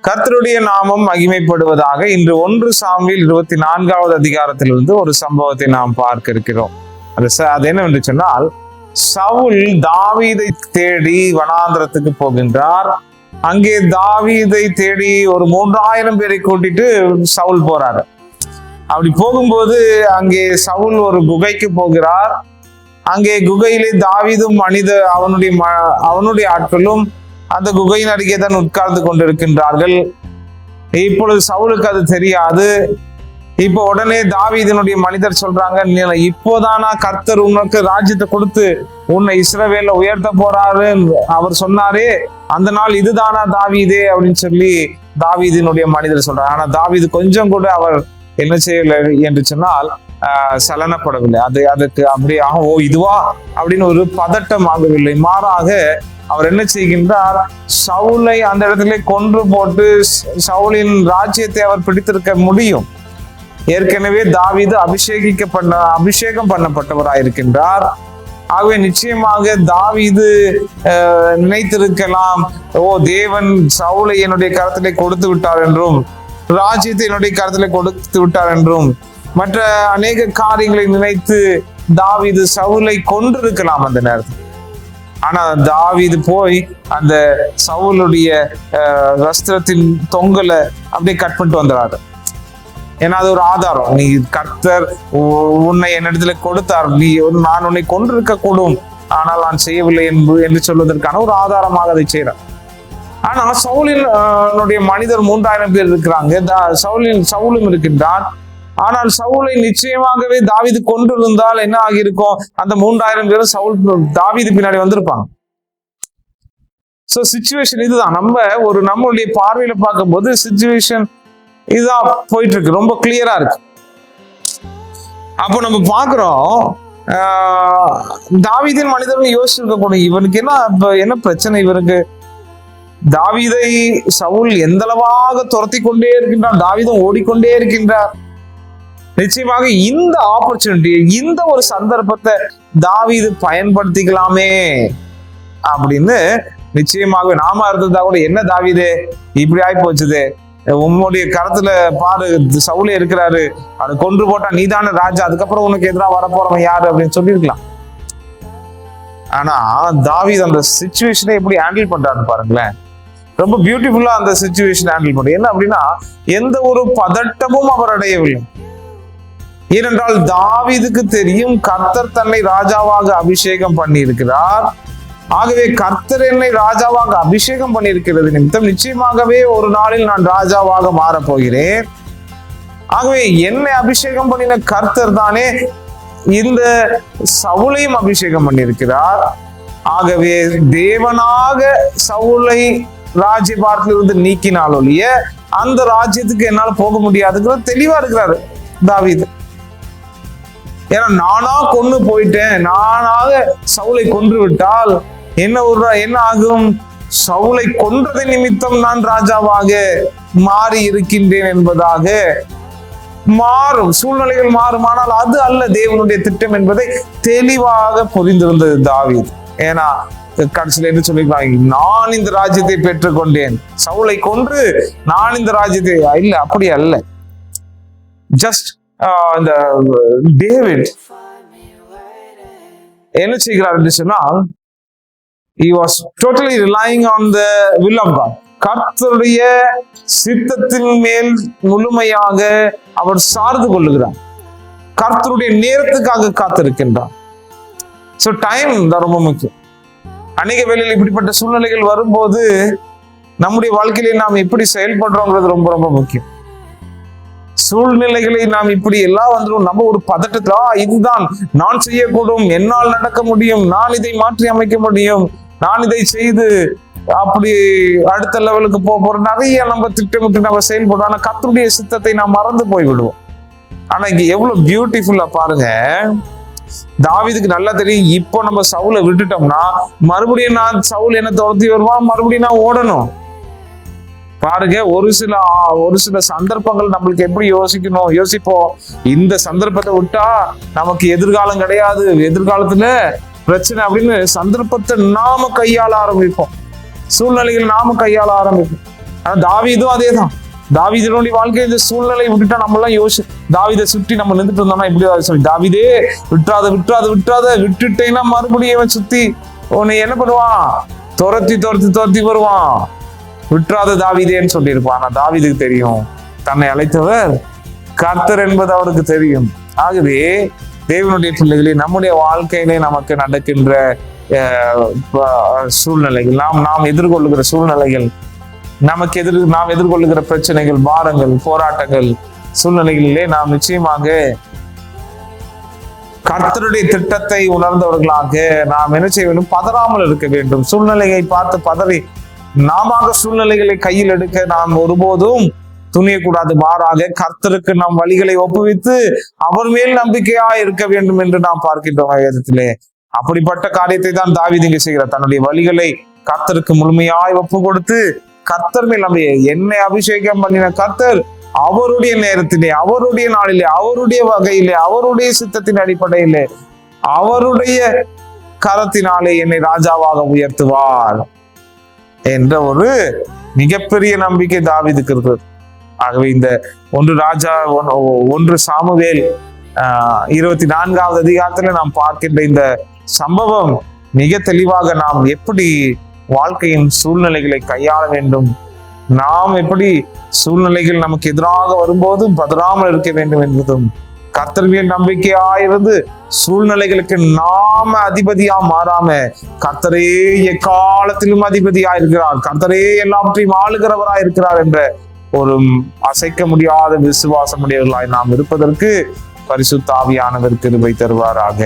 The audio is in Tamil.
கர்த்தருடைய நாமம் மகிமைப்படுவதாக. இன்று 1 சாமுவேல் 24வது அதிகாரத்திலிருந்து ஒரு சம்பவத்தை நாம் பார்க்க இருக்கிறோம். அது என்னவென்று சொன்னால், சவுல் தாவீதை தேடி வனாந்திரத்துக்கு போகின்றார். அங்கே தாவீதை தேடி ஒரு 3000 பேரை கூட்டிட்டு சவுல் போறாரு. அப்படி போகும்போது அங்கே சவுல் ஒரு குகைக்கு போகிறார். அங்கே குகையிலே தாவீதும் அவனுடைய ஆட்களும் அந்த குகையின் அருகே தான் உட்கார்ந்து கொண்டிருக்கின்றார்கள். இப்பொழுது சவுலுக்கு அது தெரியாது. இப்ப உடனே தாவீதினுடைய மனிதர் சொல்றாங்க, இப்போதானா கர்த்தர் உனக்கு ராஜ்யத்தை கொடுத்து உன்னை இஸ்ரவேல்ல உயர்த்த போறாரு அவர் சொன்னாரே, அந்த நாள் இதுதானா தாவீதே அப்படின்னு சொல்லி தாவீதினுடைய மனிதர் சொல்றாரு. ஆனா தாவீது கொஞ்சம் கூட அவர் என்ன செய்யல என்று சொன்னால் சலனப்படவில்லை. அதுக்கு அப்படியே ஓ இதுவா அப்படின்னு ஒரு பதட்டம் ஆகவில்லை. மாறாக அவர் என்ன செய்கின்றார், சவுலை அந்த இடத்துல கொன்று போட்டு சவுலின் ராஜ்யத்தை அவர் பிடித்திருக்க முடியும். ஏற்கனவே தாவீது அபிஷேகம் பண்ணப்பட்டவராயிருக்கின்றார். ஆகவே நிச்சயமாக தாவீது நினைத்திருக்கலாம், தேவன் சவுலை என்னுடைய கரத்திலே கொடுத்து விட்டார் என்றும், ராஜ்யத்தை என்னுடைய கரத்திலே கொடுத்து விட்டார் என்றும், மற்ற அநேக காரியங்களை நினைத்து தாவீது சவுலை கொன்றிருக்கலாம் அந்த நேரத்தில். ஆனா தாவீது போய் அந்த சவுலுடைய வஸ்திரத்தின் தொங்கலை அப்படியே கட் பண்ணிட்டு வந்துறாரு. ஏன்னா அது ஒரு ஆதாரம். நீ கர்த்தர் உன்னை என்னிடத்துல கொடுத்தார், நான் உன்னை கொண்டிருக்க கூடும், ஆனால் நான் செய்யவில்லை என்று சொல்வதற்கான ஒரு ஆதாரமாக அதை செய்யறார். ஆனா சவுலினுடைய மனிதர் 3000 பேர் இருக்கிறாங்க. சவுலும் இருக்கின்றான். ஆனால் சவுலை நிச்சயமாகவே தாவீது கொண்டிருந்தால் என்ன ஆகியிருக்கும், அந்த 3000 பேரும் சவுல் தாவீது பின்னாடி வந்திருப்பாங்க. சோ சிச்சுவேஷன் இதுதான். நம்மளுடைய பார்வையில பார்க்கும் போது சிச்சுவேஷன் இதுதான் போயிட்டு இருக்கு, ரொம்ப கிளியரா இருக்கு. அப்போ நம்ம பாக்குறோம், தாவீதின் மனிதர்கள் யோசிச்சிருக்க கூட, இவனுக்கு என்ன பிரச்சனை, இவருக்கு தாவீதை சவுல் எந்த அளவாக துரத்தி கொண்டே இருக்கின்றார், தாவீதும் ஓடிக்கொண்டே இருக்கின்றார். நிச்சயமாக இந்த ஆப்பர்ச்சுனிட்டி, இந்த ஒரு சந்தர்ப்பத்தை தாவீது பயன்படுத்திக்கலாமே அப்படின்னு நிச்சயமாக நாம இருந்ததா கூட, என்ன தாவீதே இப்படி ஆகி போச்சுது, உன்னுடைய கரத்துல பாரு சவுலே இருக்கிறாரு, அதை கொன்று போட்டா நீதான ராஜா, அதுக்கப்புறம் உனக்கு எதிராக வரப்போறவன் யாரு அப்படின்னு சொல்லியிருக்கலாம். ஆனா தாவீது அந்த சிச்சுவேஷனை எப்படி ஹேண்டில் பண்றாருன்னு பாருங்களேன். ரொம்ப பியூட்டிஃபுல்லா அந்த சிச்சுவேஷன் ஹேண்டில் பண்ற. என்ன அப்படின்னா, எந்த ஒரு பதட்டமும் அவர் அடையவில்லை. ஏனென்றால் தாவீதுக்கு தெரியும், கர்த்தர் தன்னை ராஜாவாக அபிஷேகம் பண்ணி இருக்கிறார். ஆகவே கர்த்தர் என்னை ராஜாவாக அபிஷேகம் பண்ணி இருக்கிறது நிமித்தம் நிச்சயமாகவே ஒரு நாளில் நான் ராஜாவாக மாறப்போகிறேன். ஆகவே என்னை அபிஷேகம் பண்ணின கர்த்தர் தானே இந்த சவுலையும் அபிஷேகம் பண்ணியிருக்கிறார். ஆகவே தேவனாக சவுலை ராஜ்யபாரத்திலிருந்து நீக்கினால் ஒழிய அந்த ராஜ்யத்துக்கு என்னால போக முடியாதுங்கிறது தெளிவா இருக்கிறாரு தாவீது. ஏன்னா நானா கொண்டு போயிட்டேன், நானாக சவுலை கொன்று விட்டால் என்ன ஆகும், சவுலை கொன்றது நிமித்தம் நான் ராஜாவாக மாறி இருக்கின்றேன் என்பதாக மாறும், சூழ்நிலைகள் மாறும். ஆனால் அது அல்ல தேவனுடைய திட்டம் என்பதை தெளிவாக புரிந்திருந்தது தாவீது. ஏன்னா கடைசியில் என்ன சொல்லிருக்காங்க, நான் இந்த ராஜ்யத்தை பெற்றுக்கொண்டேன், சவுலை கொன்று நான் இந்த ராஜ்யத்தை, இல்ல அப்படி அல்ல. ஜஸ்ட் இந்த டேவிட் என்ன செய்கிறார் என்று சொன்னால், he was totally relying on the will of God. கர்த்தருடைய சித்தத்தின் மேல் முழுமையாக அவர் சார்ந்து கொள்ளுகிறார். கர்த்தருடைய நேரத்துக்காக காத்திருக்கின்றார். சோ டைம் தான் ரொம்ப முக்கியம். அநேக வேளையில் இப்படிப்பட்ட சூழ்நிலைகள் வரும்போது நம்முடைய வாழ்க்கையில நாம் எப்படி செயல்படுறோங்கிறது ரொம்ப ரொம்ப முக்கியம். சூழ்நிலைகளை நாம் இப்படி எல்லாம் வந்துடும், நம்ம ஒரு பதட்டத்துல இதுதான் நான் செய்யக்கூடும், என்னால் நடக்க முடியும், நான் இதை மாற்றி அமைக்க முடியும், நான் இதை செய்து அப்படி அடுத்த லெவலுக்கு போறோம், நிறைய நம்ம திட்டமிட்டு நம்ம செயல்படுறோம். ஆனா கர்த்தருடைய சித்தத்தை நாம் மறந்து போய் விடுவோம். ஆனா இங்க எவ்வளவு பியூட்டிஃபுல்லா பாருங்க, தாவீதுக்கு நல்லா தெரியும், இப்போ நம்ம சவுலை விட்டுட்டோம்னா மறுபடியும் நான் சவுல் என்ன துரத்தி வருவான், மறுபடியும் நான் ஓடணும். பாருங்க, ஒரு சில சந்தர்ப்பங்கள் நம்மளுக்கு எப்படி யோசிப்போம், இந்த சந்தர்ப்பத்தை விட்டா நமக்கு எதிர்காலம் கிடையாது, எதிர்காலத்துல பிரச்சனை அப்படின்னு சந்தர்ப்பத்தை நாம கையாள ஆரம்பிப்போம், சூழ்நிலைகள் நாம கையாள ஆரம்பிப்போம். ஆனா தாவீதும் அதேதான். தாவீதினுடைய வாழ்க்கை இந்த சூழ்நிலை விட்டுட்டா நம்ம எல்லாம் தாவீதை சுற்றி நம்ம நின்றுட்டு இருந்தோம்னா இப்படி சொல்லி, தாவீதே விட்டுறாத விட்டுட்டேன்னா மறுபடியும் சுத்தி உன்னை என்ன பண்ணுவான், துரத்தி வருவான். விட்டுறாத தாவீதேன்னு சொல்லியிருப்பான். ஆனா தாவீதுக்கு தெரியும் தன்னை அழைத்தவர் கர்த்தர் என்பது அவருக்கு தெரியும். ஆகவே தேவனுடைய பிள்ளைகளே, நம்முடைய வாழ்க்கையிலே நமக்கு நடக்கின்ற சூழ்நிலைகள், நாம் எதிர்கொள்ளுகிற சூழ்நிலைகள், நாம் எதிர்கொள்ளுகிற பிரச்சனைகள், பாரங்கள், போராட்டங்கள், சூழ்நிலைகளிலே நாம் நிச்சயமாக கர்த்தருடைய திட்டத்தை உணர்ந்தவர்களாக நாம் என்ன செய்ய வேண்டும், பதறாமல் இருக்க வேண்டும். சூழ்நிலையை பார்த்து பதறி நாம சூழ்நிலைகளை கையில் எடுக்க நாம் ஒருபோதும் துணியக்கூடாது. மாறாக கர்த்தருக்கு நம் வழிகளை ஒப்புவித்து அவர் மேல் நம்பிக்கையா இருக்க வேண்டும் என்று நாம் பார்க்கின்றோம் வேதத்திலே. அப்படிப்பட்ட காரியத்தை தான் தாவீது இங்கு செய்கிறார். தன்னுடைய வழிகளை கர்த்தருக்கு முழுமையாய் ஒப்பு கொடுத்து கர்த்தர் மேல் நம்பிக்கை, என்னை அபிஷேகம் பண்ணின கர்த்தர் அவருடைய நேரத்திலே, அவருடைய நாளிலே, அவருடைய வகையிலே, அவருடைய சித்தத்தின் அடிப்படையிலே, அவருடைய கரத்தினாலே என்னை ராஜாவாக உயர்த்துவார் என்ற ஒரு மிகப்பெரிய நம்பிக்கை தாவீதுக்கு இருக்கிறது. ஆகவே இந்த 1 சாமுவேல் 24வது அதிகாரத்துல நாம் பார்க்கின்ற இந்த சம்பவம் மிக தெளிவாக நாம் எப்படி வாழ்க்கையின் சூழ்நிலைகளை கையாள வேண்டும், நாம் எப்படி சூழ்நிலைகள் நமக்கு எதிராக வரும்போதும் பதறாமல் இருக்க வேண்டும் என்பதும், கர்த்தர் மேல் நம்பிக்கையாயிருந்து சூழ்நிலைகளுக்கு நாம அதிபதியா மாறாம கர்த்தரே எக்காலத்திலும் அதிபதியா இருக்கிறார், கர்த்தரே எல்லாவற்றையும் ஆளுகிறவராய் இருக்கிறார் என்ற ஒரு அசைக்க முடியாத விசுவாசமுடையவர்களாய் நாம் இருப்பதற்கு பரிசுத்த ஆவியானவர் கிருபை தருவாராக.